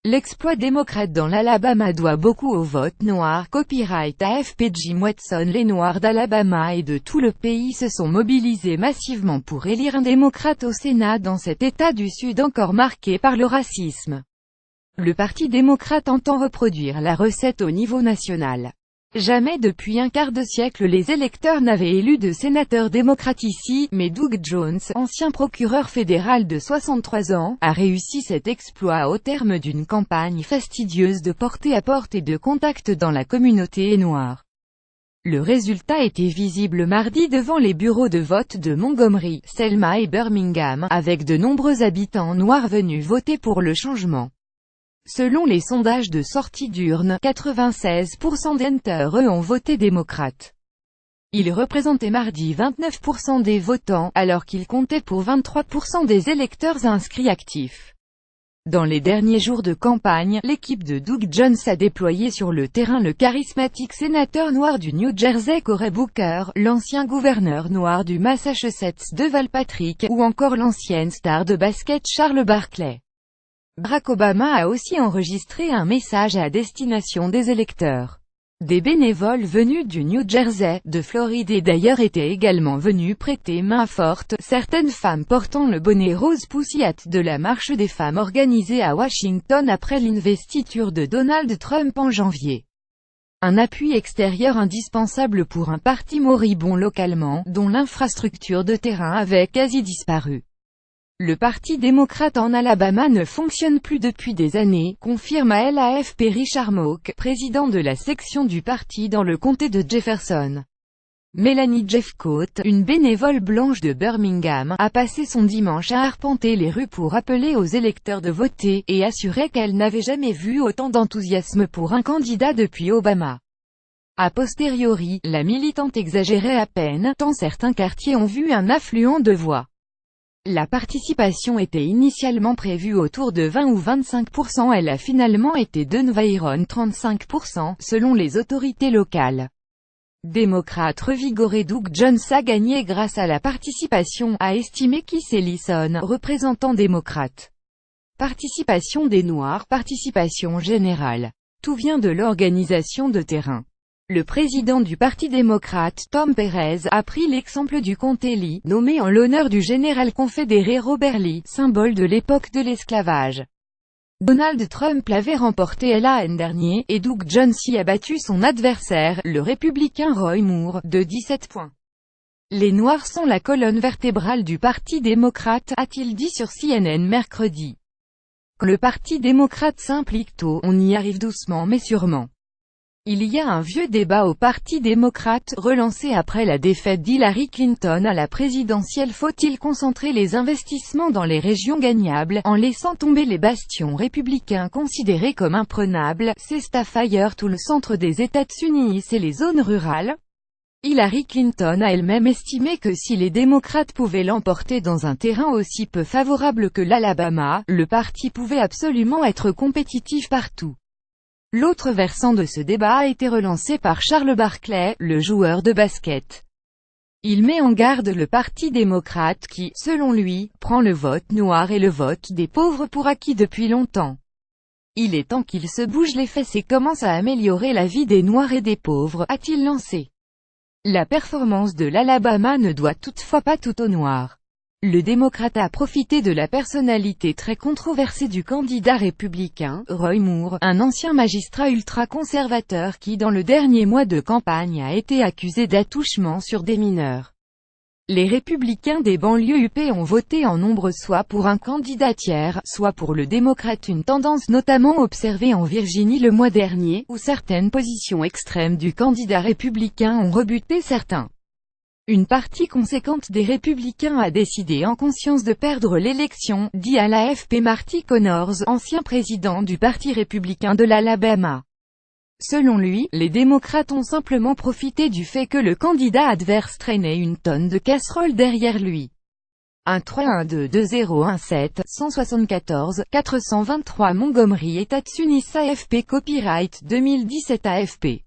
L'exploit démocrate dans l'Alabama doit beaucoup au vote noir. Copyright AFP. Jim Watson. Les Noirs d'Alabama et de tout le pays se sont mobilisés massivement pour élire un démocrate au Sénat dans cet État du Sud encore marqué par le racisme. Le Parti démocrate entend reproduire la recette au niveau national. Jamais depuis un quart de siècle les électeurs n'avaient élu de sénateur démocrate ici, mais Doug Jones, ancien procureur fédéral de 63 ans, a réussi cet exploit au terme d'une campagne fastidieuse de porte-à-porte et de contact dans la communauté noire. Le résultat était visible mardi devant les bureaux de vote de Montgomery, Selma et Birmingham, avec de nombreux habitants noirs venus voter pour le changement. Selon les sondages de sortie d'urne, 96% d'entre eux ont voté démocrate. Ils représentaient mardi 29% des votants, alors qu'ils comptaient pour 23% des électeurs inscrits actifs. Dans les derniers jours de campagne, l'équipe de Doug Jones a déployé sur le terrain le charismatique sénateur noir du New Jersey Cory Booker, l'ancien gouverneur noir du Massachusetts Deval Patrick, ou encore l'ancienne star de basket Charles Barkley. Barack Obama a aussi enregistré un message à destination des électeurs. Des bénévoles venus du New Jersey, de Floride et d'ailleurs étaient également venus prêter main forte, certaines femmes portant le bonnet rose Pussy de la marche des femmes organisée à Washington après l'investiture de Donald Trump en janvier. Un appui extérieur indispensable pour un parti moribond localement, dont l'infrastructure de terrain avait quasi disparu. Le Parti démocrate en Alabama ne fonctionne plus depuis des années, confirme à l'AFP Richard Mook, président de la section du parti dans le comté de Jefferson. Mélanie Jeffcoat, une bénévole blanche de Birmingham, a passé son dimanche à arpenter les rues pour appeler aux électeurs de voter, et assurer qu'elle n'avait jamais vu autant d'enthousiasme pour un candidat depuis Obama. A posteriori, la militante exagérait à peine, tant certains quartiers ont vu un affluent de voix. La participation était initialement prévue autour de 20 ou 25%, elle a finalement été d'environ 35%, selon les autorités locales. Démocrate revigoré, Doug Jones a gagné grâce à la participation, a estimé Keith Ellison, représentant démocrate. Participation des Noirs, participation générale. Tout vient de l'organisation de terrain. Le président du Parti démocrate, Tom Perez, a pris l'exemple du comté Lee, nommé en l'honneur du général confédéré Robert Lee, symbole de l'époque de l'esclavage. Donald Trump l'avait remporté l'an dernier, et Doug Jones y a battu son adversaire, le républicain Roy Moore, de 17 points. Les Noirs sont la colonne vertébrale du Parti démocrate, a-t-il dit sur CNN mercredi. Quand le Parti démocrate s'implique tôt, on y arrive doucement mais sûrement. Il y a un vieux débat au Parti démocrate, relancé après la défaite d'Hillary Clinton à la présidentielle. Faut-il concentrer les investissements dans les régions gagnables, en laissant tomber les bastions républicains considérés comme imprenables, c'est Stafford tout le centre des États-Unis et les zones rurales? Hillary Clinton a elle-même estimé que si les démocrates pouvaient l'emporter dans un terrain aussi peu favorable que l'Alabama, le parti pouvait absolument être compétitif partout. L'autre versant de ce débat a été relancé par Charles Barkley, le joueur de basket. Il met en garde le Parti démocrate qui, selon lui, prend le vote noir et le vote des pauvres pour acquis depuis longtemps. Il est temps qu'il se bouge les fesses et commence à améliorer la vie des Noirs et des pauvres, a-t-il lancé. La performance de l'Alabama ne doit toutefois pas tout aux Noirs. Le démocrate a profité de la personnalité très controversée du candidat républicain, Roy Moore, un ancien magistrat ultra-conservateur qui dans le dernier mois de campagne a été accusé d'attouchement sur des mineurs. Les républicains des banlieues UP ont voté en nombre soit pour un candidat tiers, soit pour le démocrate, une tendance notamment observée en Virginie le mois dernier, où certaines positions extrêmes du candidat républicain ont rebuté certains. Une partie conséquente des républicains a décidé en conscience de perdre l'élection, dit à l'AFP Marty Connors, ancien président du Parti républicain de l'Alabama. Selon lui, les démocrates ont simplement profité du fait que le candidat adverse traînait une tonne de casseroles derrière lui. 1-3-1-2-2-0-1-7, 174, 423 Montgomery États-Unis AFP Copyright 2017 AFP